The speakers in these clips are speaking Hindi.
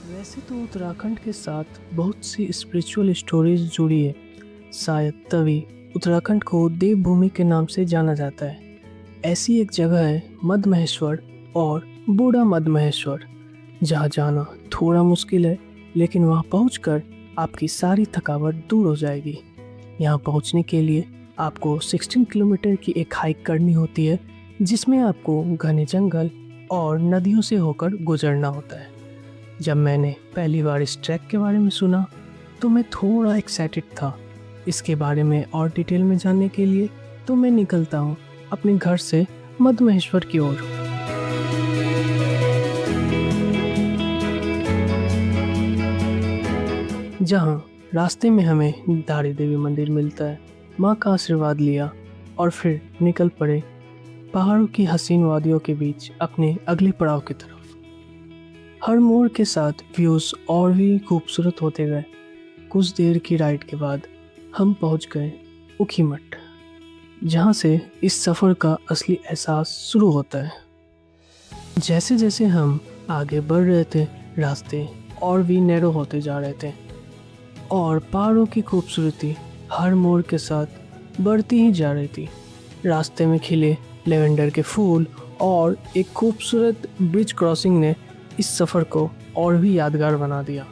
वैसे तो उत्तराखंड के साथ बहुत सी स्पिरिचुअल स्टोरीज जुड़ी है। शायद तभी उत्तराखंड को देवभूमि के नाम से जाना जाता है। ऐसी एक जगह है मद महेश्वर और बूढ़ा मद महेश्वर, जहाँ जाना थोड़ा मुश्किल है, लेकिन वहाँ पहुँचकर आपकी सारी थकावट दूर हो जाएगी। यहाँ पहुँचने के लिए आपको 16 किलोमीटर की एक हाइक करनी होती है, जिसमें आपको घने जंगल और नदियों से होकर गुजरना होता है। जब मैंने पहली बार इस ट्रैक के बारे में सुना तो मैं थोड़ा एक्साइटेड था। इसके बारे में और डिटेल में जानने के लिए तो मैं निकलता हूँ अपने घर से मद महेश्वर की ओर। जहाँ रास्ते में हमें धारी देवी मंदिर मिलता है। माँ का आशीर्वाद लिया और फिर निकल पड़े पहाड़ों की हसीन वादियों के बीच अपने अगले पड़ाव की तरफ। हर मोड़ के साथ व्यूज़ और भी खूबसूरत होते गए। कुछ देर की राइड के बाद हम पहुंच गए ऊखीमठ, जहां से इस सफ़र का असली एहसास शुरू होता है। जैसे जैसे हम आगे बढ़ रहे थे, रास्ते और भी नैरो होते जा रहे थे और पहाड़ों की खूबसूरती हर मोड़ के साथ बढ़ती ही जा रही थी। रास्ते में खिले लेवेंडर के फूल और एक खूबसूरत ब्रिज क्रॉसिंग ने इस सफ़र को और भी यादगार बना दिया।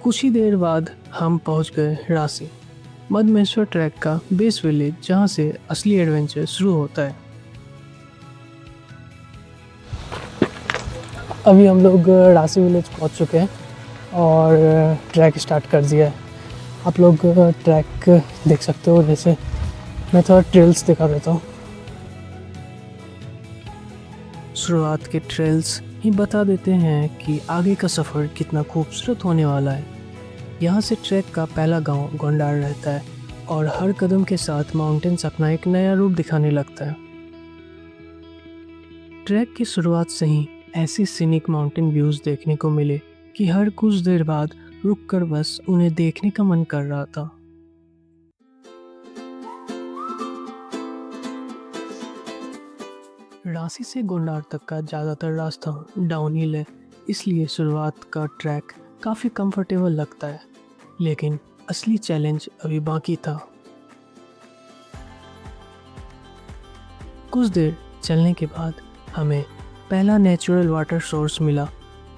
कुछ ही देर बाद हम पहुंच गए रासी, मद महेश्वर ट्रैक का बेस विलेज, जहां से असली एडवेंचर शुरू होता है। अभी हम लोग रासी विलेज पहुंच चुके हैं और ट्रैक स्टार्ट कर दिया है। आप लोग ट्रैक देख सकते हो। जैसे मैं थोड़ा ट्रेल्स दिखा देता हूँ। शुरुआत के ट्रेल्स ही बता देते हैं कि आगे का सफ़र कितना खूबसूरत होने वाला है। यहाँ से ट्रैक का पहला गांव गोंडार रहता है और हर कदम के साथ माउंटेन्स अपना एक नया रूप दिखाने लगता है। ट्रैक की शुरुआत से ही ऐसे सीनिक माउंटेन व्यूज़ देखने को मिले कि हर कुछ देर बाद रुककर बस उन्हें देखने का मन कर रहा था। रांची से गोंडार तक का ज़्यादातर रास्ता डाउनहिल है, इसलिए शुरुआत का ट्रैक काफ़ी कंफर्टेबल लगता है, लेकिन असली चैलेंज अभी बाकी था। कुछ देर चलने के बाद हमें पहला नेचुरल वाटर सोर्स मिला।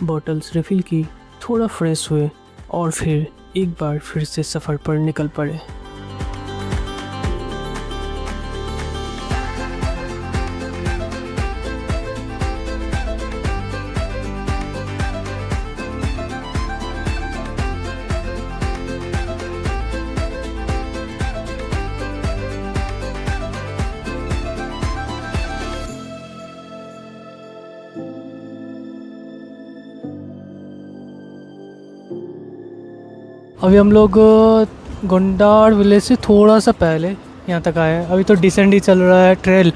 बॉटल्स रिफ़िल की, थोड़ा फ्रेश हुए और फिर एक बार फिर से सफ़र पर निकल पड़े। अभी हम लोग गोंडार विलेज से थोड़ा सा पहले यहाँ तक आए हैं। अभी तो डिसेंड ही चल रहा है ट्रेल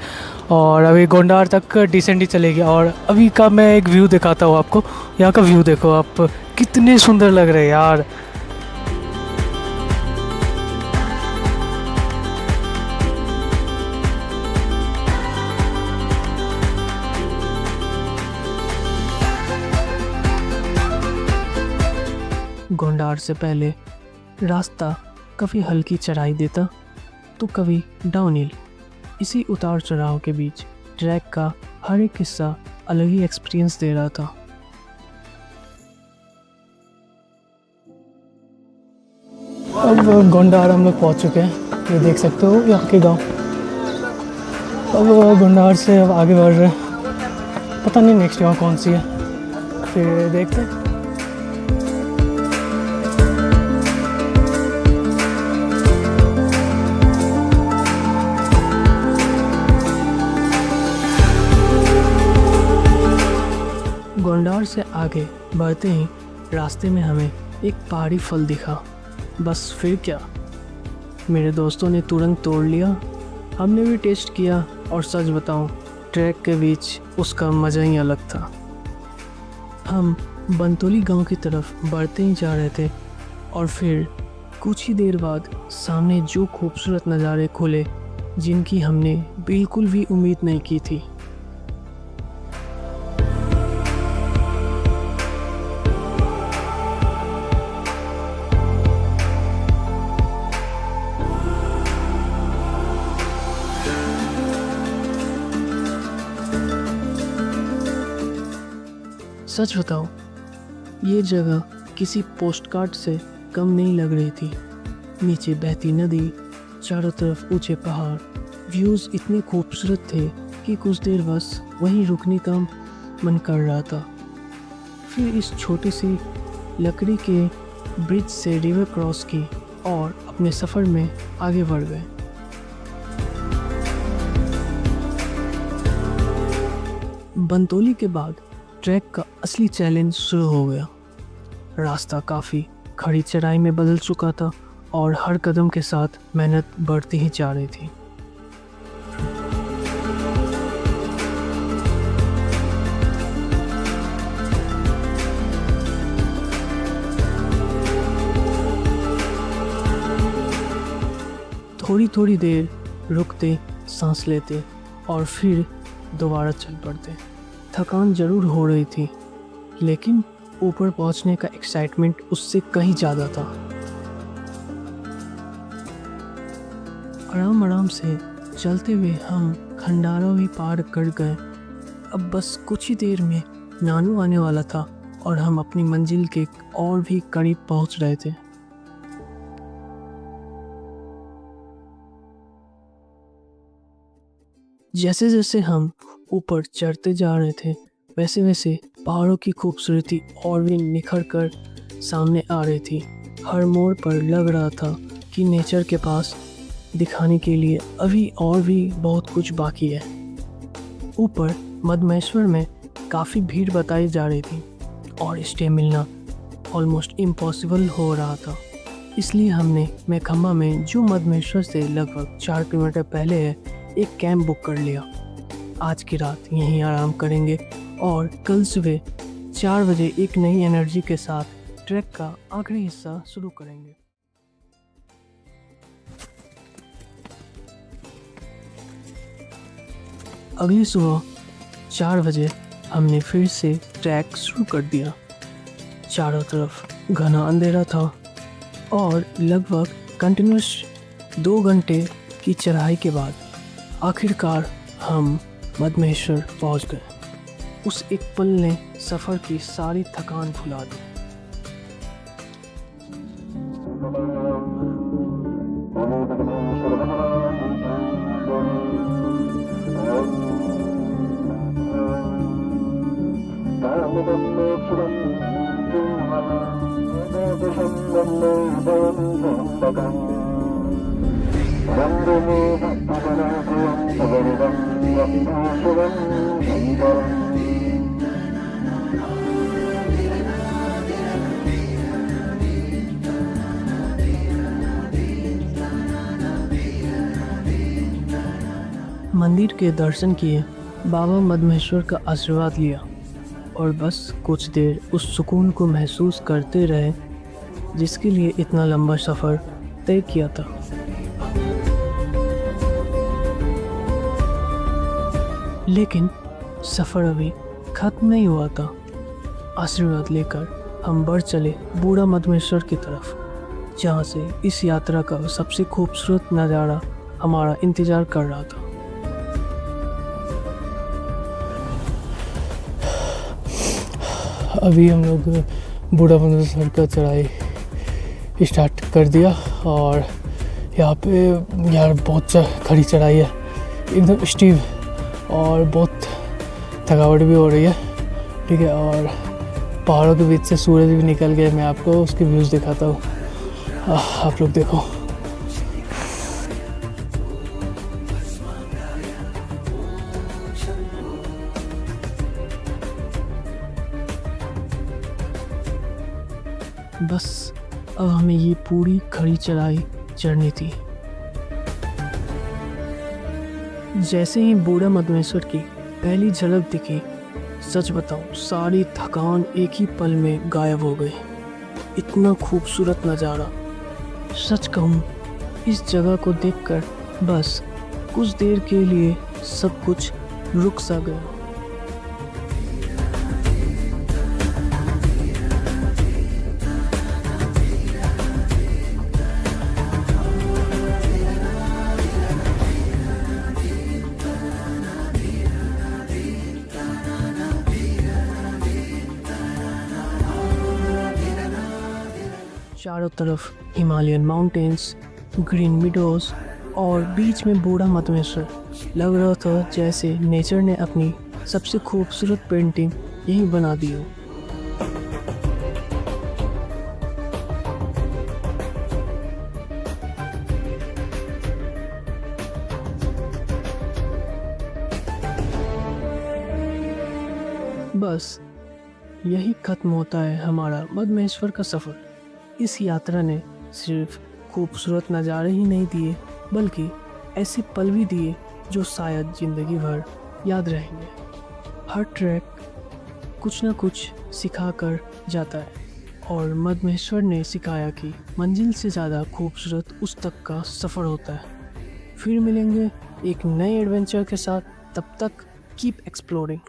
और अभी गोंडार तक डिसेंड ही चलेगी। और अभी का मैं एक व्यू दिखाता हूँ आपको। यहाँ का व्यू देखो आप, कितने सुंदर लग रहे हैं यार। गोंडार से पहले रास्ता कभी हल्की चढ़ाई देता तो कभी डाउनहिल। इसी उतार चढ़ाव के बीच ट्रैक का हर एक हिस्सा अलग ही एक्सपीरियंस दे रहा था। अब गोंडार हम लोग पहुँच चुके हैं, ये देख सकते हो यहाँ के गांव। अब गोंडार से अब आगे बढ़ रहे हैं, पता नहीं नेक्स्ट जगह कौन सी है, फिर देखते हैं। से आगे बढ़ते ही रास्ते में हमें एक पहाड़ी फल दिखा। बस फिर क्या, मेरे दोस्तों ने तुरंत तोड़ लिया। हमने भी टेस्ट किया और सच बताऊं, ट्रैक के बीच उसका मज़ा ही अलग था। हम बंतोली गांव की तरफ बढ़ते ही जा रहे थे और फिर कुछ ही देर बाद सामने जो खूबसूरत नज़ारे खुले जिनकी हमने बिल्कुल भी उम्मीद नहीं की थी। सच बताओ, ये जगह किसी पोस्टकार्ड से कम नहीं लग रही थी। नीचे बहती नदी, चारों तरफ ऊंचे पहाड़, व्यूज़ इतने खूबसूरत थे कि कुछ देर बस वहीं रुकने का मन कर रहा था। फिर इस छोटी सी लकड़ी के ब्रिज से रिवर क्रॉस की और अपने सफ़र में आगे बढ़ गए। बंतोली के बाद ट्रैक का असली चैलेंज शुरू हो गया। रास्ता काफ़ी खड़ी चढ़ाई में बदल चुका था और हर कदम के साथ मेहनत बढ़ती ही जा रही थी। थोड़ी थोड़ी देर रुकते, सांस लेते और फिर दोबारा चल पड़ते। थकान ज़रूर हो रही थी, लेकिन ऊपर पहुंचने का एक्साइटमेंट उससे कहीं ज़्यादा था। आराम आराम से चलते हुए हम खंडारा भी पार कर गए। अब बस कुछ ही देर में नानू आने वाला था और हम अपनी मंजिल के और भी करीब पहुंच रहे थे। जैसे जैसे हम ऊपर चढ़ते जा रहे थे, वैसे वैसे पहाड़ों की खूबसूरती और भी निखर कर सामने आ रही थी। हर मोड़ पर लग रहा था कि नेचर के पास दिखाने के लिए अभी और भी बहुत कुछ बाकी है। ऊपर मधमेश्वर में काफ़ी भीड़ बताई जा रही थी और स्टे मिलना ऑलमोस्ट इम्पॉसिबल हो रहा था। इसलिए हमने मेखम्बा में, जो मधमेश्वर से लगभग 4 किलोमीटर पहले है, एक कैंप बुक कर लिया। आज की रात यहीं आराम करेंगे और कल सुबह 4 बजे एक नई एनर्जी के साथ ट्रैक का आखिरी हिस्सा शुरू करेंगे। अगली सुबह 4 बजे हमने फिर से ट्रैक शुरू कर दिया। चारों तरफ घना अंधेरा था और लगभग कंटिन्यूस 2 घंटे की चढ़ाई के बाद आखिरकार हम मधमेश्वर पहुंच गए। उस एक पल ने सफ़र की सारी थकान भुला दी। मंदिर के दर्शन किए, बाबा मधमेश्वर का आशीर्वाद लिया और बस कुछ देर उस सुकून को महसूस करते रहे जिसके लिए इतना लंबा सफ़र तय किया था। लेकिन सफ़र अभी ख़त्म नहीं हुआ था। आशीर्वाद लेकर हम बढ़ चले बूढ़ा मधमेश्वर की तरफ, जहाँ से इस यात्रा का सबसे खूबसूरत नज़ारा हमारा इंतज़ार कर रहा था। अभी हम लोग बूढ़ा मधमेश्वर का चढ़ाई स्टार्ट कर दिया और यहाँ पे यार बहुत खड़ी चढ़ाई है, एकदम स्टीप और बहुत थकावट भी हो रही है। ठीक है, और पहाड़ों के बीच से सूरज भी निकल गया। मैं आपको उसके व्यूज़ दिखाता हूँ, आप लोग देखो। बस अब हमें ये पूरी खड़ी चढ़ाई चढ़नी थी। जैसे ही बूढ़ा मधमेश्वर की पहली झलक दिखी, सच बताऊं सारी थकान एक ही पल में गायब हो गई। इतना खूबसूरत नज़ारा, सच कहूं इस जगह को देखकर बस कुछ देर के लिए सब कुछ रुक सा गया। चारों तरफ हिमालयन माउंटेन्स, ग्रीन मिडोज और बीच में बूढ़ा मधमेश्वर। लग रहा था जैसे नेचर ने अपनी सबसे खूबसूरत पेंटिंग यहीं बना दी हो। बस यही खत्म होता है हमारा मधमेश्वर का सफ़र। इस यात्रा ने सिर्फ खूबसूरत नज़ारे ही नहीं दिए, बल्कि ऐसे पल भी दिए जो शायद ज़िंदगी भर याद रहेंगे। हर ट्रैक कुछ ना कुछ सिखा कर जाता है, और मधमेश्वर ने सिखाया कि मंजिल से ज़्यादा खूबसूरत उस तक का सफ़र होता है। फिर मिलेंगे एक नए एडवेंचर के साथ, तब तक कीप एक्सप्लोरिंग।